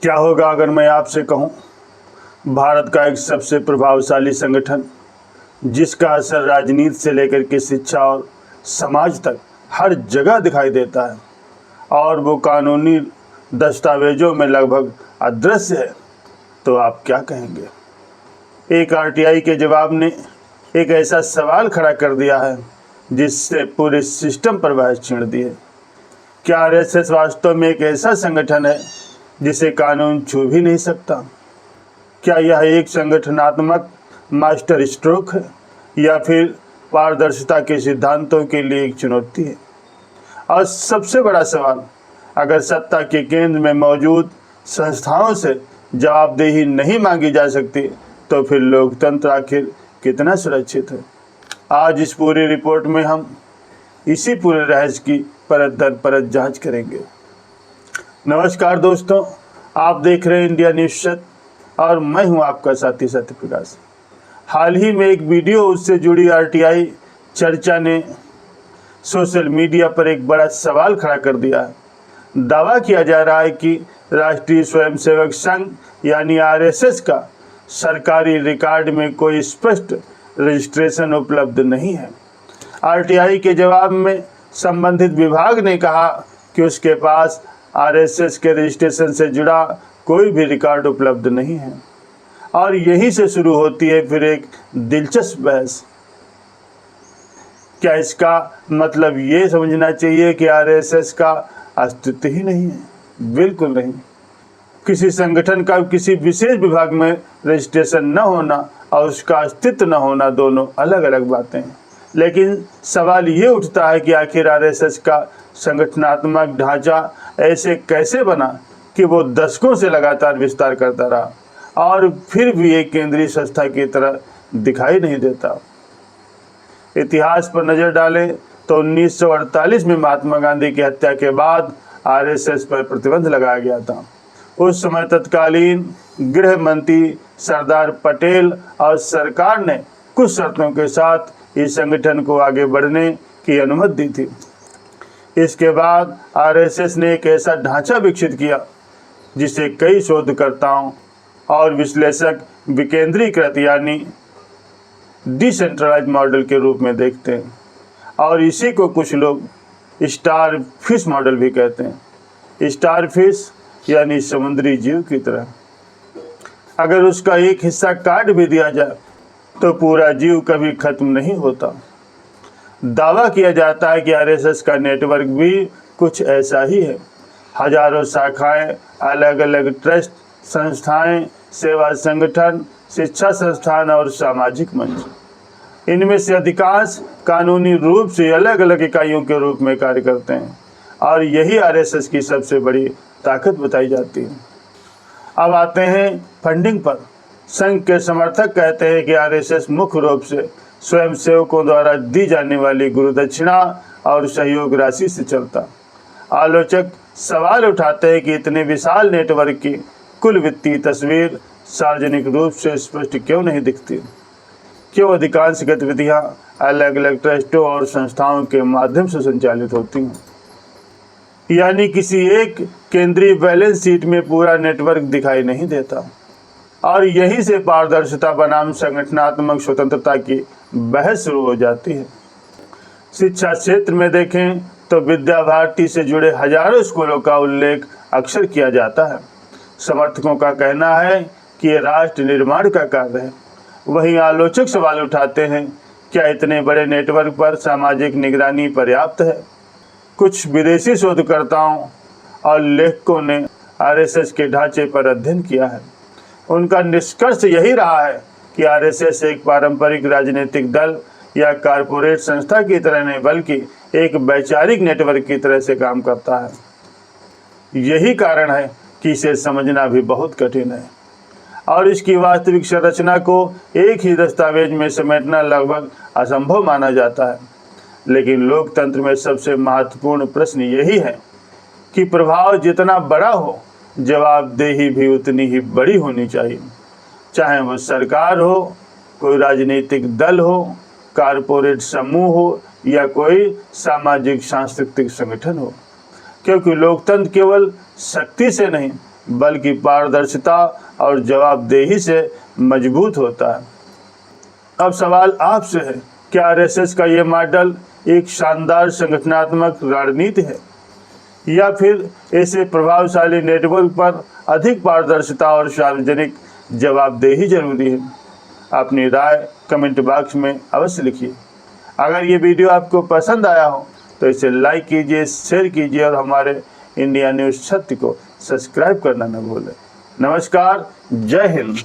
क्या होगा अगर मैं आपसे कहूं, भारत का एक सबसे प्रभावशाली संगठन जिसका असर राजनीति से लेकर के शिक्षा और समाज तक हर जगह दिखाई देता है और वो कानूनी दस्तावेजों में लगभग अदृश्य है, तो आप क्या कहेंगे? एक आरटीआई के जवाब ने एक ऐसा सवाल खड़ा कर दिया है जिससे पूरे सिस्टम पर बहस छीड़ दी है। क्या आरएसएस वास्तव में एक ऐसा संगठन है जिसे कानून छू भी नहीं सकता? क्या यह एक संगठनात्मक मास्टर स्ट्रोक है या फिर पारदर्शिता के सिद्धांतों के लिए एक चुनौती है? और सबसे बड़ा सवाल, अगर सत्ता के केंद्र में मौजूद संस्थाओं से जवाबदेही नहीं मांगी जा सकती तो फिर लोकतंत्र आखिर कितना सुरक्षित है? आज इस पूरी रिपोर्ट में हम इसी पूरे रहस्य की परत दर परत जांच करेंगे। नमस्कार दोस्तों, आप देख रहे हैं इंडिया न्यूज़ सत्य और मैं हूं आपका साथी सत्य प्रकाश। हाल ही में एक वीडियो उससे जुड़ी आरटीआई चर्चा ने सोशल मीडिया पर एक बड़ा सवाल खड़ा कर दिया है। दावा किया जा रहा है कि राष्ट्रीय स्वयंसेवक संघ यानी आरएसएस का सरकारी रिकॉर्ड में कोई स्पष्ट रजिस्ट्रेशन उपलब्ध नहीं है। आरटीआई के जवाब में संबंधित विभाग ने कहा कि उसके पास आरएसएस के रजिस्ट्रेशन से जुड़ा कोई भी रिकॉर्ड उपलब्ध नहीं है। और यहीं से शुरू होती है फिर एक दिलचस्प बहस। क्या इसका मतलब ये समझना चाहिए कि आरएसएस का अस्तित्व ही नहीं है? बिल्कुल नहीं। किसी संगठन का किसी विशेष विभाग में रजिस्ट्रेशन न होना और उसका अस्तित्व न होना दोनों अलग अलग बातें हैं। लेकिन सवाल ये उठता है कि आखिर आरएसएस का संगठनात्मक ढांचा ऐसे कैसे बना कि वो दशकों से लगातार विस्तार करता रहा और फिर भी एक केंद्रीय संस्था की तरह दिखाई नहीं देता। इतिहास पर नज़र डालें तो 1948 में महात्मा गांधी की हत्या के बाद आरएसएस पर प्रतिबंध लगाया गया था। उस समय तत्कालीन गृह मंत्री सरदार पटेल और सरकार ने कुछ शर्तों के साथ इस संगठन को आगे बढ़ने की अनुमति दी थी। इसके बाद आरएसएस ने एक ऐसा ढांचा विकसित किया जिसे कई शोधकर्ताओं और विश्लेषक विकेंद्रीकृत यानी डिसेंट्रलाइज्ड मॉडल के रूप में देखते हैं और इसी को कुछ लोग स्टार फिश मॉडल भी कहते हैं। स्टार फिश यानी समुद्री जीव की तरह अगर उसका एक हिस्सा काट भी दिया जाए तो पूरा जीव कभी खत्म नहीं होता। दावा किया जाता है कि आरएसएस का नेटवर्क भी कुछ ऐसा ही है। हजारों शाखाएं, अलग अलग ट्रस्ट, संस्थाएं, सेवा संगठन, शिक्षा संस्थान और सामाजिक मंच, इनमें से अधिकांश कानूनी रूप से अलग अलग इकाइयों के रूप में कार्य करते हैं और यही आरएसएस की सबसे बड़ी ताकत बताई जाती है। अब आते हैं फंडिंग पर। संघ के समर्थक कहते हैं कि आरएसएस मुख्य रूप से स्वयंसेवकों द्वारा दी जाने वाली गुरुदक्षिणा और सहयोग राशि से चलता। आलोचक सवाल उठाते हैं कि इतने विशाल नेटवर्क की कुल वित्तीय तस्वीर सार्वजनिक रूप से स्पष्ट क्यों नहीं दिखती? क्यों अधिकांश गतिविधियां अलग अलग ट्रस्टों और संस्थाओं के माध्यम से संचालित होती हैं? यानी किसी एक केंद्रीय बैलेंस शीट में पूरा नेटवर्क दिखाई नहीं देता। और यहीं से पारदर्शिता बनाम संगठनात्मक स्वतंत्रता की बहस शुरू हो जाती है। शिक्षा क्षेत्र में देखें तो विद्या भारती से जुड़े हजारों स्कूलों का उल्लेख अक्सर किया जाता है। समर्थकों का कहना है कि ये राष्ट्र निर्माण का कार्य है। वहीं आलोचक सवाल उठाते हैं, क्या इतने बड़े नेटवर्क पर सामाजिक निगरानी पर्याप्त है? कुछ विदेशी शोधकर्ताओं और लेखकों ने आरएसएस के ढांचे पर अध्ययन किया है। उनका निष्कर्ष यही रहा है कि आरएसएस एक पारंपरिक राजनीतिक दल या कारपोरेट संस्था की तरह नहीं बल्कि एक वैचारिक नेटवर्क की तरह से काम करता है। यही कारण है कि इसे समझना भी बहुत कठिन है और इसकी वास्तविक संरचना को एक ही दस्तावेज में समेटना लगभग असंभव माना जाता है। लेकिन लोकतंत्र में सबसे महत्वपूर्ण प्रश्न यही है कि प्रभाव जितना बड़ा हो, जवाबदेही भी उतनी ही बड़ी होनी चाहिए। चाहे वह सरकार हो, कोई राजनीतिक दल हो, कारपोरेट समूह हो या कोई सामाजिक सांस्कृतिक संगठन हो। क्योंकि लोकतंत्र केवल शक्ति से नहीं बल्कि पारदर्शिता और जवाबदेही से मजबूत होता है। अब सवाल आपसे है, क्या आरएसएस का ये मॉडल एक शानदार संगठनात्मक रणनीति है या फिर ऐसे प्रभावशाली नेटवर्क पर अधिक पारदर्शिता और सार्वजनिक जवाबदेही जरूरी है? अपनी राय कमेंट बॉक्स में अवश्य लिखिए। अगर ये वीडियो आपको पसंद आया हो तो इसे लाइक कीजिए, शेयर कीजिए और हमारे इंडिया न्यूज़ सत्य को सब्सक्राइब करना न भूलें। नमस्कार, जय हिंद।